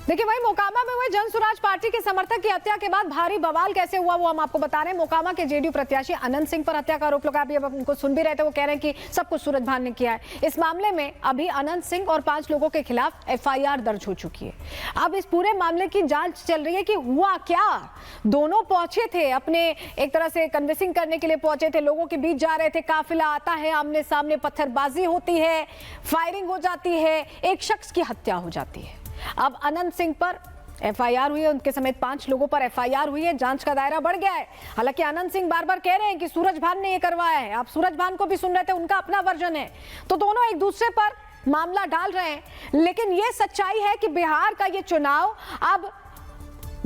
देखिए वही मोकामा में हुए जन स्वराज पार्टी के समर्थक की हत्या के बाद भारी बवाल कैसे हुआ वो हम आपको बता रहे हैं। मोकामा के जेडीयू प्रत्याशी अनंत सिंह पर हत्या का आरोप लगा। अभी अब उनको सुन भी रहे थे, वो कह रहे हैं कि सब कुछ सूरज भान ने किया है। इस मामले में अभी अनंत सिंह और 5 लोगों के खिलाफ एफआईआर दर्ज हो चुकी है। अब इस पूरे मामले की जांच चल रही है कि हुआ क्या। दोनों पहुंचे थे, अपने एक तरह से कन्विंसिंग करने के लिए पहुंचे थे, लोगों के बीच जा रहे थे, काफिला आता है, आमने सामने पत्थरबाजी होती है, फायरिंग हो जाती है, एक शख्स की हत्या हो जाती है। अब अनंत सिंह पर एफआईआर हुई है, उनके समेत 5 लोगों पर एफआईआर हुई है। जांच का दायरा बढ़ गया है। हालांकि अनंत सिंह बार बार कह रहे हैं कि सूरज भान ने ये करवाया है। आप सूरज भान को भी सुन रहे थे, उनका अपना वर्जन है। तो दोनों एक दूसरे पर मामला डाल रहे हैं। लेकिन ये सच्चाई है कि बिहार का ये चुनाव अब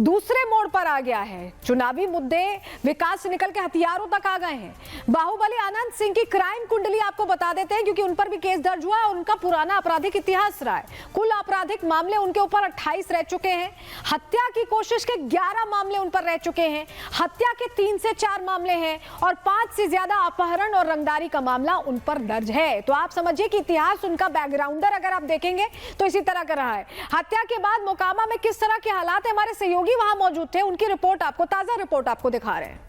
दूसरे मोड़ पर आ गया है। चुनावी मुद्दे विकास से निकल के हथियारों तक आ गए हैं। बाहुबली अनंत सिंह की क्राइम कुंडली आपको बता देते हैं, क्योंकि उन पर भी केस दर्ज हुआ है। उनका पुराना आपराधिक इतिहास रहा है। कुल आपराधिक मामले उनके ऊपर 28 रह चुके हैं। हत्या की कोशिश के 11 मामले उन पर रह चुके हैं। हत्या के 3 से 4 मामले हैं और 5 से ज्यादा अपहरण और रंगदारी का मामला उन पर दर्ज है। तो आप समझिए कि इतिहास, उनका बैकग्राउंडर अगर आप देखेंगे तो इसी तरह का रहा है। हत्या के बाद मोकामा में किस तरह के हालात है, हमारे सहयोगी वहां मौजूद थे, उनकी रिपोर्ट आपको, ताजा रिपोर्ट आपको दिखा रहे हैं।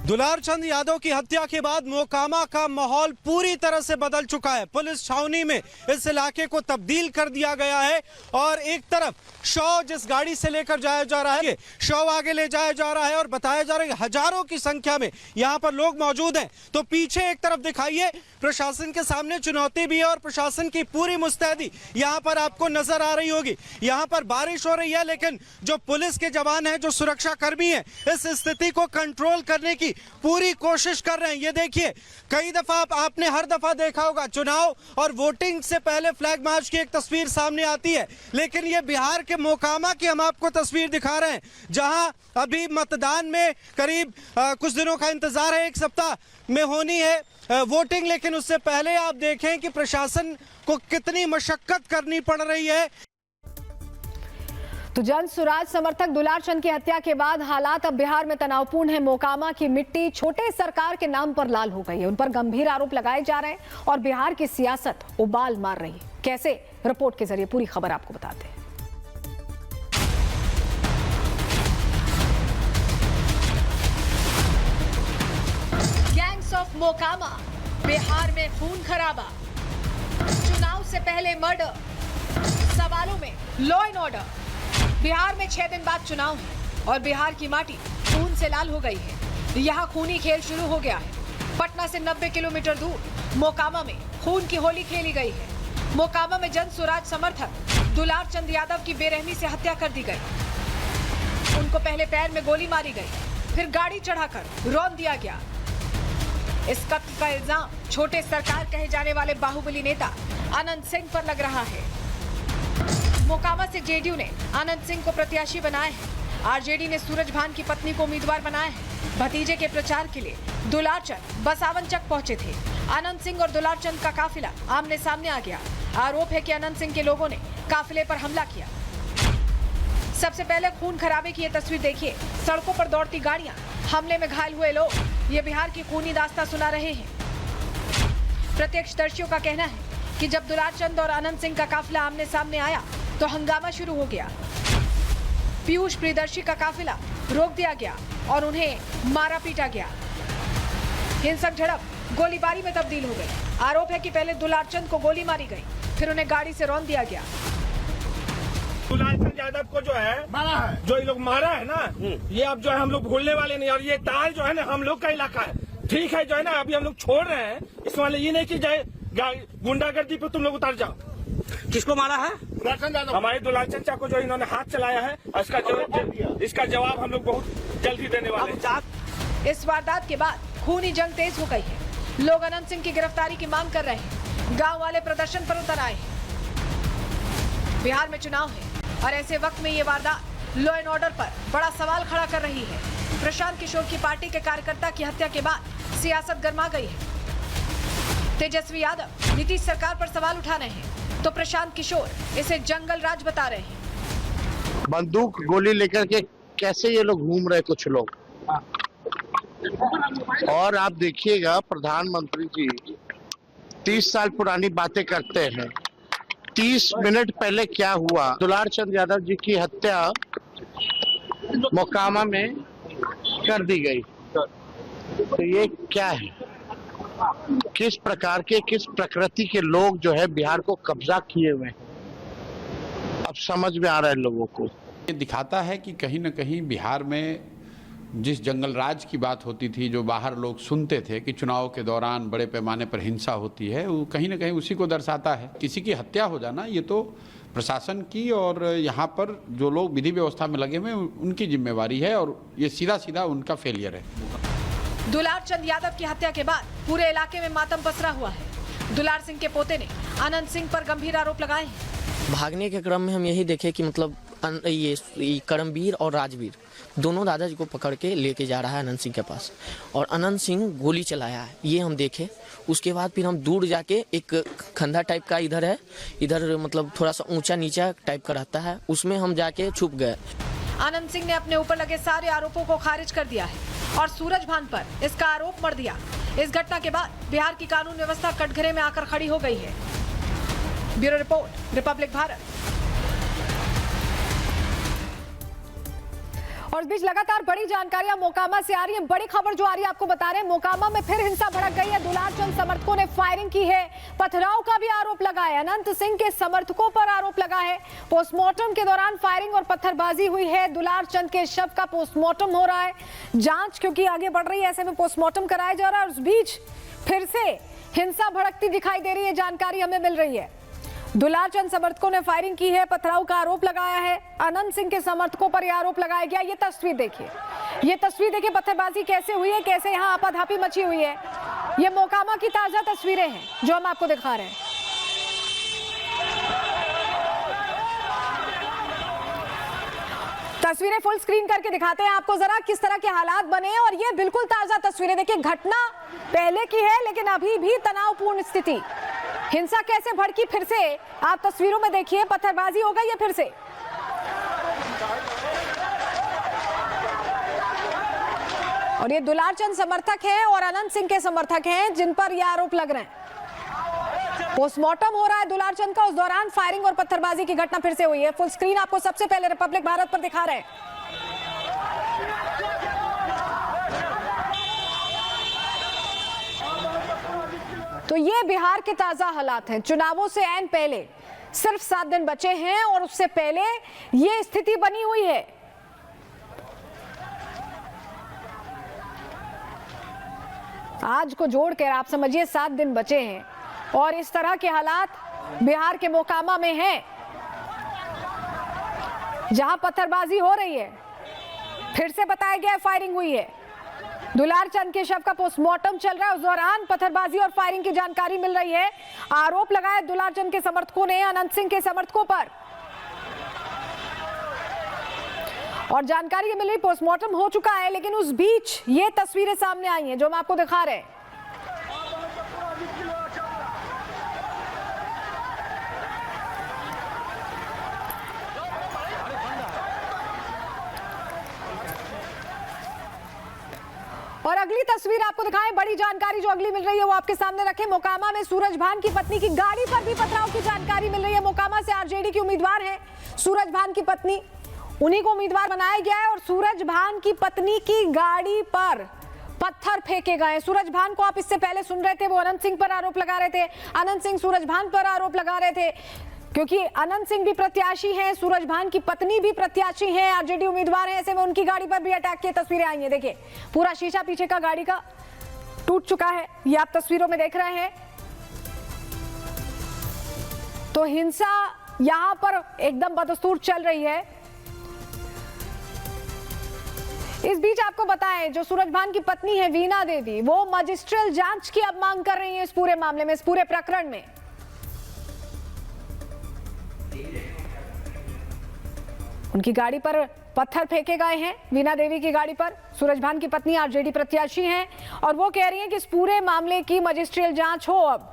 दुलारचंद यादव की हत्या के बाद मोकामा का माहौल पूरी तरह से बदल चुका है। पुलिस छावनी में इस इलाके को तब्दील कर दिया गया है और एक तरफ शव जिस गाड़ी से लेकर जाया जा रहा है, शव आगे ले जाया जा रहा है और बताया जा रहा है कि हजारों की संख्या में यहाँ पर लोग मौजूद हैं। तो पीछे एक तरफ दिखाइए, प्रशासन के सामने चुनौती भी है और प्रशासन की पूरी मुस्तैदी यहाँ पर आपको नजर आ रही होगी। यहाँ पर बारिश हो रही है, लेकिन जो पुलिस के जवान हैं, जो सुरक्षा कर्मी हैं, इस स्थिति को कंट्रोल करने की पूरी कोशिश कर रहे हैं। ये देखिए, कई दफा आपने हर दफा देखा होगा चुनाव और वोटिंग से पहले फ्लैग मार्च की एक तस्वीर सामने आती है, लेकिन ये बिहार के मोकामा की हम आपको तस्वीर दिखा रहे हैं, जहां अभी मतदान में करीब कुछ दिनों का इंतजार है, 1 सप्ताह में होनी है वोटिंग। लेकिन उससे पहले आप देखें कि प्रशासन को कितनी मशक्कत करनी पड़ रही है। तो जन स्वराज समर्थक दुलारचंद की हत्या के बाद हालात अब बिहार में तनावपूर्ण है। मोकामा की मिट्टी छोटे सरकार के नाम पर लाल हो गई है। उन पर गंभीर आरोप लगाए जा रहे हैं और बिहार की सियासत उबाल मार रही है। कैसे, रिपोर्ट के जरिए पूरी खबर आपको बताते हैं। गैंग्स ऑफ मोकामा, बिहार में खून खराबा, चुनाव से पहले मर्डर, सवालों में लॉ एंड ऑर्डर। बिहार में 6 दिन बाद चुनाव है और बिहार की माटी खून से लाल हो गई है। यहाँ खूनी खेल शुरू हो गया है। पटना से 90 किलोमीटर दूर मोकामा में खून की होली खेली गई है। मोकामा में जन स्वराज समर्थक दुलारचंद यादव की बेरहमी से हत्या कर दी गई। उनको पहले पैर में गोली मारी गई, फिर गाड़ी चढ़ाकर रौंद दिया गया। इस कत्ल का इल्जाम छोटे सरकार कहे जाने वाले बाहुबली नेता अनंत सिंह पर लग रहा है। मोकामा से जेडीयू ने अनंत सिंह को प्रत्याशी बनाया है। आरजेडी ने सूरज भान की पत्नी को उम्मीदवार बनाया है। भतीजे के प्रचार के लिए दुलारचंद बसावन चक पहुंचे थे। अनंत सिंह और दुलारचंद का काफिला आमने सामने आ गया। आरोप है कि अनंत सिंह के लोगों ने काफिले पर हमला किया। सबसे पहले खून खराबे की ये तस्वीर देखिए। सड़कों पर दौड़ती गाड़ियां, हमले में घायल हुए लोग, ये बिहार की खूनी दास्तां सुना रहे हैं। प्रत्यक्षदर्शियों का कहना है कि जब दुलारचंद और अनंत सिंह का काफिला आमने सामने आया तो हंगामा शुरू हो गया। पीयूष प्रियदर्शी का काफिला रोक दिया गया और उन्हें मारा पीटा गया। हिंसक झड़प गोलीबारी में तब्दील हो गई। आरोप है कि पहले दुलारचंद को गोली मारी गई, फिर उन्हें गाड़ी से रौंद दिया गया। दुलारचंद यादव को जो है मारा है, जो ये लोग मारा है ना, ये अब जो है हम लोग भूलने वाले नहीं। और ये ताल जो है ना हम लोग का इलाका है, ठीक है, जो है ना अभी हम लोग छोड़ रहे हैं। इसमें ये नहीं कि गुंडागर्दी पे तुम लोग उतर जाओ। किसको मारा है? हमारे दुलारचंद चाचा को जो इन्होंने हाथ चलाया है, इसका जवाब हम लोग बहुत जल्दी देने वाले हैं। इस वारदात के बाद खूनी जंग तेज हो गई है। लोग अनंत सिंह की गिरफ्तारी की मांग कर रहे हैं। गांव वाले प्रदर्शन पर उतर आए हैं। बिहार में चुनाव है और ऐसे वक्त में ये वारदात लॉ एंड ऑर्डर पर बड़ा सवाल खड़ा कर रही है। प्रशांत किशोर की पार्टी के कार्यकर्ता की हत्या के बाद सियासत गर्मा गई है। तेजस्वी यादव नीतीश सरकार पर सवाल उठा रहे हैं, तो प्रशांत किशोर इसे जंगल राज बता रहे हैं। बंदूक गोली लेकर के कैसे ये लोग घूम रहे कुछ लोग। और आप देखिएगा प्रधानमंत्री जी 30 साल पुरानी बातें करते हैं 30 मिनट पहले क्या हुआ, दुलार चंद यादव जी की हत्या मोकामा में कर दी गई, तो ये क्या है? किस प्रकार के, किस प्रकृति के लोग जो है बिहार को कब्जा किए हुए हैं, अब समझ में आ रहा है लोगों को। ये दिखाता है कि कहीं न कहीं बिहार में जिस जंगल राज की बात होती थी, जो बाहर लोग सुनते थे कि चुनाव के दौरान बड़े पैमाने पर हिंसा होती है, वो कहीं न कहीं उसी को दर्शाता है। किसी की हत्या हो जाना ये तो प्रशासन की और यहाँ पर जो लोग विधि व्यवस्था में लगे हुए उनकी जिम्मेवारी है, और ये सीधा सीधा उनका फेलियर है। दुलार चंद यादव की हत्या के बाद पूरे इलाके में मातम पसरा हुआ है। दुलार सिंह के पोते ने अनंत सिंह पर गंभीर आरोप लगाए हैं। भागने के क्रम में हम यही देखे कि मतलब ये करमवीर और राजवीर दोनों दादाजी को पकड़ के लेके जा रहा है अनंत सिंह के पास, और अनंत सिंह गोली चलाया है, ये हम देखे। उसके बाद फिर हम दूर जाके एक खंधा टाइप का इधर है, इधर मतलब थोड़ा सा ऊंचा नीचा टाइप का रहता है, उसमें हम जाके छुप गए। अनंत सिंह ने अपने ऊपर लगे सारे आरोपों को खारिज कर दिया है और सूरज भान पर इसका आरोप मढ़ दिया। इस घटना के बाद बिहार की कानून व्यवस्था कटघरे में आकर खड़ी हो गई है। Bureau report, Republic Bharat. और इस बीच लगातार बड़ी जानकारियां मोकामा से आ रही हैं। बड़ी खबर जो आ रही है आपको बता रहे हैं, मोकामा में फिर हिंसा भड़क गई है। दुलार चंद समर्थकों ने फायरिंग की है, पथराव का भी आरोप लगा है। अनंत सिंह के समर्थकों पर आरोप लगा है। पोस्टमार्टम के दौरान फायरिंग और पत्थरबाजी हुई है। दुलार चंद के शव का पोस्टमार्टम हो रहा है। जांच क्योंकि आगे बढ़ रही है, ऐसे में पोस्टमार्टम कराया जा रहा है। उस बीच फिर से हिंसा भड़कती दिखाई दे रही है, जानकारी हमें मिल रही है। दुलार चंद समर्थकों ने फायरिंग की है, पथराव का आरोप लगाया है। अनंत सिंह के समर्थकों पर यह आरोप लगाया गया। ये तस्वीर देखिए, ये तस्वीर देखिए, पत्थरबाजी कैसे हुई है, कैसे यहाँ आपाधापी मची हुई है। ये मोकामा की ताजा तस्वीरें हैं जो हम आपको दिखा रहे हैं। तस्वीरें फुल स्क्रीन करके दिखाते हैं आपको जरा किस तरह के हालात बने हैं। और ये बिल्कुल ताजा तस्वीरें देखिए, घटना पहले की है लेकिन अभी भी तनावपूर्ण स्थिति। हिंसा कैसे भड़की फिर से आप तस्वीरों में देखिए, पत्थरबाजी हो गई है फिर से। और ये दुलार चंद समर्थक हैं और अनंत सिंह के समर्थक हैं जिन पर ये आरोप लग रहे हैं। पोस्टमार्टम हो रहा है दुलार चंद का, उस दौरान फायरिंग और पत्थरबाजी की घटना फिर से हुई है। फुल स्क्रीन आपको सबसे पहले रिपब्लिक भारत पर दिखा रहे हैं। तो ये बिहार के ताजा हालात हैं। चुनावों से ऐन पहले सिर्फ 7 दिन बचे हैं और उससे पहले ये स्थिति बनी हुई है। आज को जोड़कर आप समझिए 7 दिन बचे हैं और इस तरह के हालात बिहार के मोकामा में हैं, जहां पत्थरबाजी हो रही है। फिर से बताया गया फायरिंग हुई है। दुलार चंद के शव का पोस्टमार्टम चल रहा है, उस दौरान पत्थरबाजी और फायरिंग की जानकारी मिल रही है। आरोप लगाया दुलार चंद के समर्थकों ने अनंत सिंह के समर्थकों पर, और जानकारी ये मिल रही पोस्टमार्टम हो चुका है। लेकिन उस बीच ये तस्वीरें सामने आई हैं जो हम आपको दिखा रहे हैं। और अगली तस्वीर आपको दिखाएं, बड़ी जानकारी जो अगली मिल रही है वो आपके सामने रखें। मोकामा में सूरज भान की पत्नी की गाड़ी पर भी पथराव की जानकारी मिल रही है। मोकामा से आरजेडी की उम्मीदवार है सूरज भान की पत्नी, उन्हीं को उम्मीदवार बनाया गया है। और सूरज भान की पत्नी की गाड़ी पर पत्थर फेंके गए। सूरज भान को आप इससे पहले सुन रहे थे, वो अनंत सिंह पर आरोप लगा रहे थे। अनंत सिंह सूरज भान पर आरोप लगा रहे थे क्योंकि अनंत सिंह भी प्रत्याशी हैं, सूरज भान की पत्नी भी प्रत्याशी हैं, आरजेडी उम्मीदवार हैं। ऐसे में उनकी गाड़ी पर भी अटैक की तस्वीरें आई हैं। देखिए, पूरा शीशा पीछे का गाड़ी का टूट चुका है, ये आप तस्वीरों में देख रहे हैं। तो हिंसा यहां पर एकदम बदस्तूर चल रही है। इस बीच आपको बताएं, जो सूरज भान की पत्नी है वीणा देवी, वो मजिस्ट्रियल जांच की अब मांग कर रही है इस पूरे मामले में, इस पूरे प्रकरण में। उनकी गाड़ी पर पत्थर फेंके गए हैं, वीणा देवी की गाड़ी पर। सूरज भान की पत्नी आरजेडी प्रत्याशी हैं और वो कह रही हैं कि इस पूरे मामले की मजिस्ट्रियल जांच हो अब।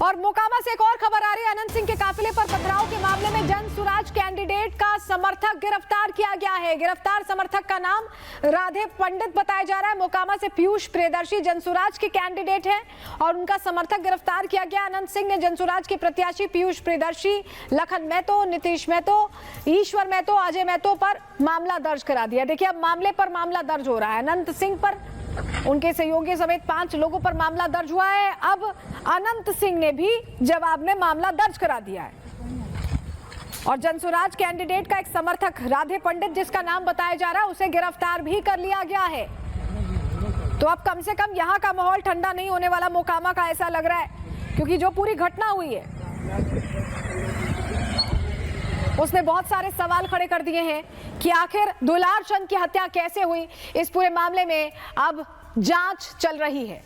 और मोकामा से एक और खबर आ रही है। अनंत सिंह के काफिले पर पथराव के मामले में जन सुराज कैंडिडेट का समर्थक गिरफ्तार किया गया है। गिरफ्तार समर्थक का नाम राधे पंडित बताया जा रहा है। मोकामा से पीयूष प्रियदर्शी जनसुराज के कैंडिडेट हैं और उनका समर्थक गिरफ्तार किया गया। अनंत सिंह ने जनसुराज के प्रत्याशी पीयूष प्रियदर्शी, लखन महतो, नीतीश महतो, ईश्वर महतो, अजय महतो पर मामला दर्ज करा दिया। देखिए अब मामले पर मामला दर्ज हो रहा है। अनंत सिंह पर, उनके सहयोगी समेत 5 लोगों पर मामला दर्ज हुआ है। अब अनंत सिंह ने भी जवाब में मामला दर्ज करा दिया है और जनसुराज कैंडिडेट का एक समर्थक राधे पंडित, जिसका नाम बताया जा रहा है, उसे गिरफ्तार भी कर लिया गया है। तो अब कम से कम यहाँ का माहौल ठंडा नहीं होने वाला मोकामा का, ऐसा लग रहा है, क्योंकि जो पूरी घटना हुई है उसने बहुत सारे सवाल खड़े कर दिए हैं कि आखिर दुलार चंद की हत्या कैसे हुई। इस पूरे मामले में अब जांच चल रही है।